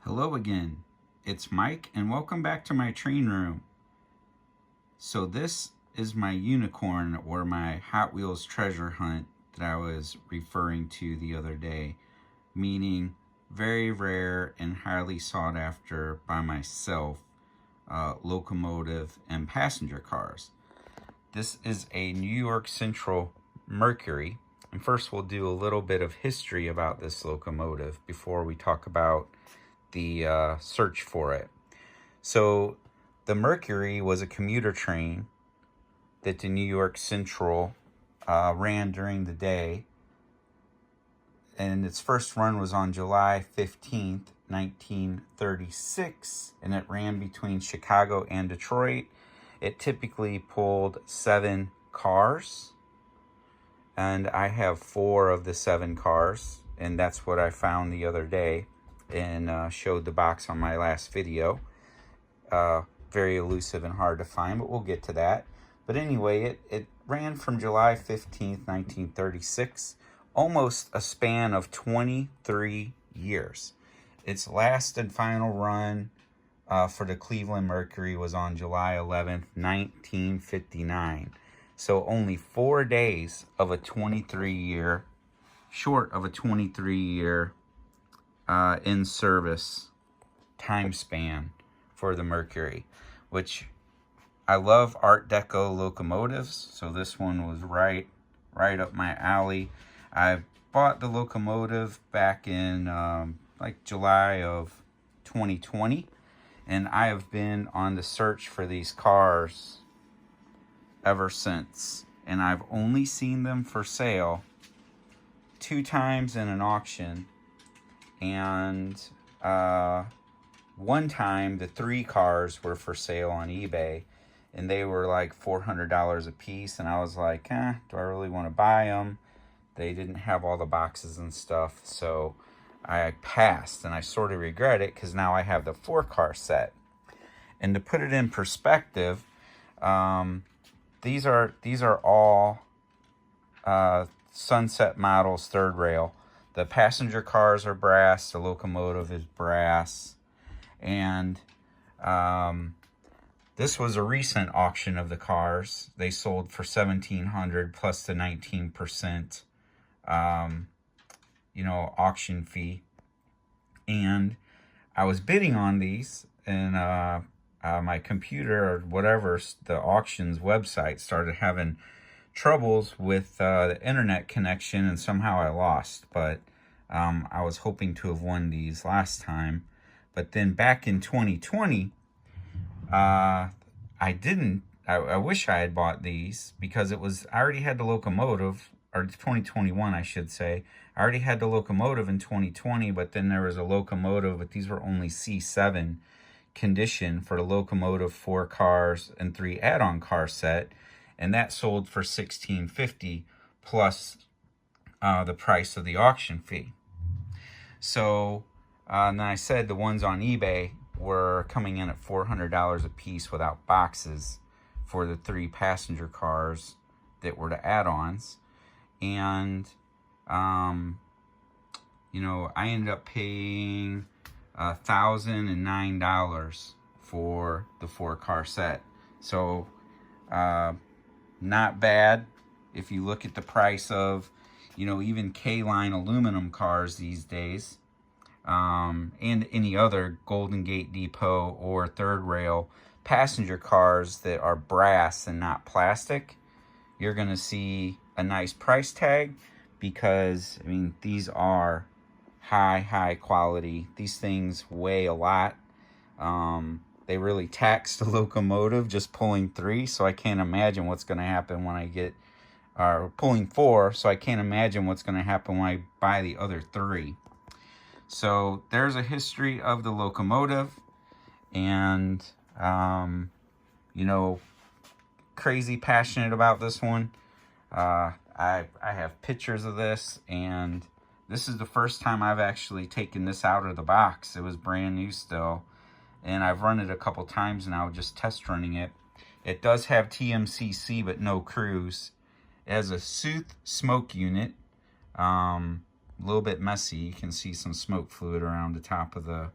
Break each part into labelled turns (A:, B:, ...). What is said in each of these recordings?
A: Hello again, it's Mike and welcome back to my train room. So this is my unicorn or my Hot Wheels treasure hunt that I was referring to the other day, meaning very rare and highly sought after by myself, locomotive and passenger cars. This is a New York Central Mercury, and first we'll do a little bit of history about this locomotive before we talk about the search for it. So the Mercury was a commuter train that the New York Central ran during the day, and its first run was on July 15th, 1936, and it ran between Chicago and Detroit. It typically pulled 7 cars, and I have 4 of the 7 cars, and that's what I found the other day and showed the box on my last video. Very elusive and hard to find, but we'll get to that. But anyway, it ran from July 15th, 1936, almost a span of 23 years. Its last and final run for the Cleveland Mercury was on July 11th, 1959. So only 4 days of a 23-year, short of a 23-year in service time span for the Mercury, which I love Art Deco locomotives, so this one was right up my alley. I bought the locomotive back in like July of 2020, and I have been on the search for these cars ever since, and I've only seen them for sale 2 times in an auction, and one time the 3 cars were for sale on eBay, and they were like $400 a piece, and I was like, do I really want to buy them? They didn't have all the boxes and stuff, so I passed, and I sort of regret it because now I have the 4-car set. And to put it in perspective, these are all Sunset models, 3rd rail. The passenger cars are brass, the locomotive is brass, and this was a recent auction of the cars. They sold for $1,700 plus the 19% auction fee. And I was bidding on these, and my computer or whatever, the auctions website, started having troubles with the internet connection, and somehow I lost. But I was hoping to have won these last time. But then back in 2020, I didn't. I wish I had bought these because I already had the locomotive, or 2021 I should say. I already had the locomotive in 2020, but then there was a locomotive, but these were only C7 condition for the locomotive, 4 cars and 3 add-on car set, and that sold for $1,650 plus the price of the auction fee. So and I said the ones on eBay were coming in at $400 a piece without boxes for the 3 passenger cars that were the add-ons. And I ended up paying $1,009 for the 4-car set. So not bad if you look at the price of even K-line aluminum cars these days, and any other Golden Gate Depot or 3rd rail passenger cars that are brass and not plastic. You're going to see a nice price tag because, these are high quality. These things weigh a lot. They really tax the locomotive just pulling 3, so I can't imagine what's going to happen when I get, or pulling 4, so I can't imagine what's going to happen when I buy the other 3. So there's a history of the locomotive, and crazy passionate about this one. I have pictures of this, and this is the first time I've actually taken this out of the box. It was brand new still, and I've run it a couple times now, just test running it. It does have TMCC, but no cruise. It has a Sueth smoke unit. A little bit messy. You can see some smoke fluid around the top of the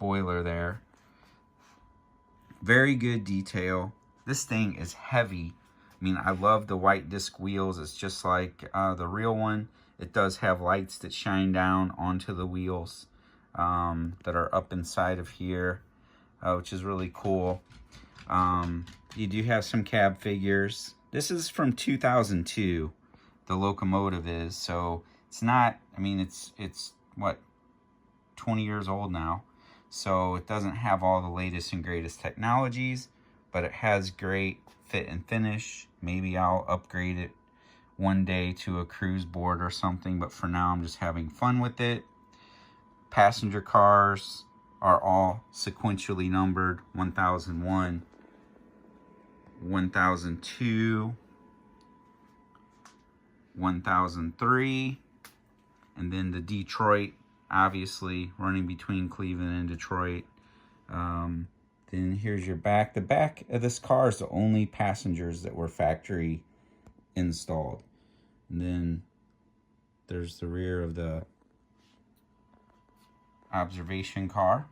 A: spoiler there. Very good detail. This thing is heavy. I mean, I love the white disc wheels. It's just like the real one. It does have lights that shine down onto the wheels that are up inside of here, which is really cool. You do have some cab figures. This is from 2002, the locomotive is, so it's not, I mean, it's what, 20 years old now, so it doesn't have all the latest and greatest technologies, but it has great fit and finish. Maybe I'll upgrade it one day to a cruise board or something, but for now I'm just having fun with it. Passenger cars are all sequentially numbered: 1001, 1002, 1003, and then the Detroit, obviously running between Cleveland and Detroit. Then here's your back. The back of this car is the only passengers that were factory installed. And then there's the rear of the observation car.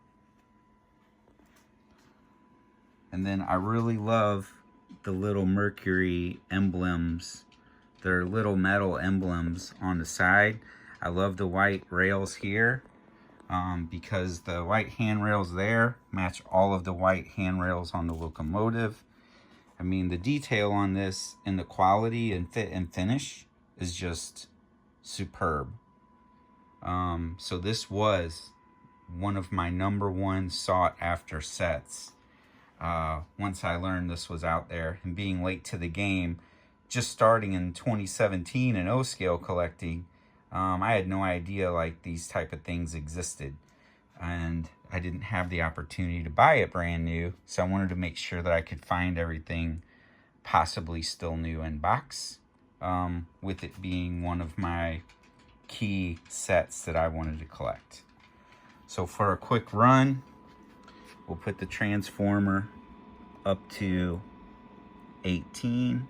A: And then I really love the little Mercury emblems. They're little metal emblems on the side. I love the white rails here because the white handrails there match all of the white handrails on the locomotive. I mean, the detail on this and the quality and fit and finish is just superb. So this was one of my #1 sought after sets. Once I learned this was out there, and being late to the game, just starting in 2017 in O-scale collecting, I had no idea like these type of things existed, and I didn't have the opportunity to buy it brand new, so I wanted to make sure that I could find everything possibly still new in box, with it being one of my key sets that I wanted to collect. So for a quick run, we'll put the transformer up to 18.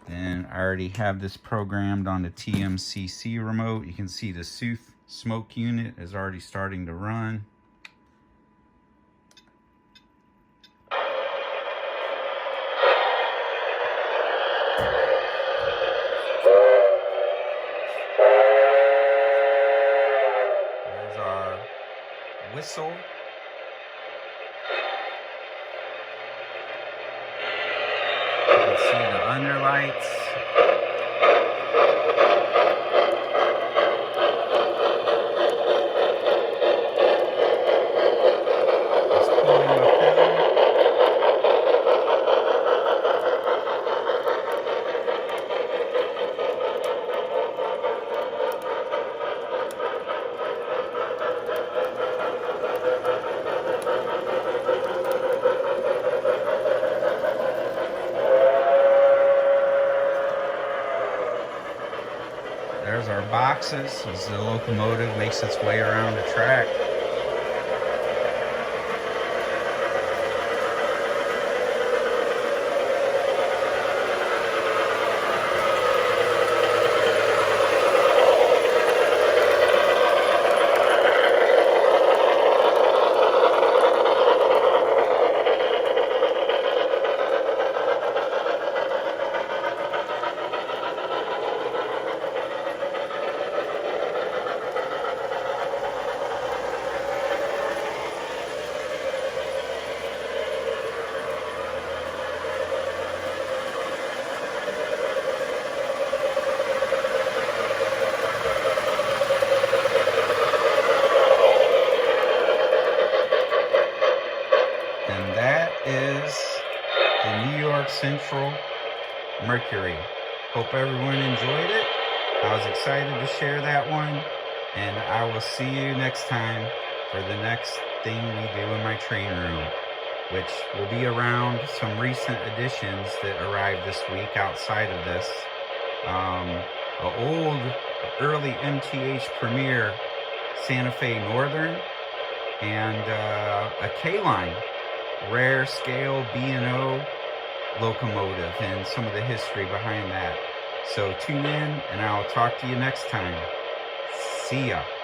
A: Then I already have this programmed on the TMCC remote. You can see the Sueth smoke unit is already starting to run. There's our whistle. You can see the underlights. It's pulling uphill. There's our boxes as the locomotive makes its way around the track. And that is the New York Central Mercury. Hope everyone enjoyed it. I was excited to share that one, and I will see you next time for the next thing we do in my train room, which will be around some recent additions that arrived this week outside of this. An old, early MTH Premier Santa Fe Northern, and a K-Line rare scale B&O locomotive, and some of the history behind that. So tune in, and I'll talk to you next time. See ya.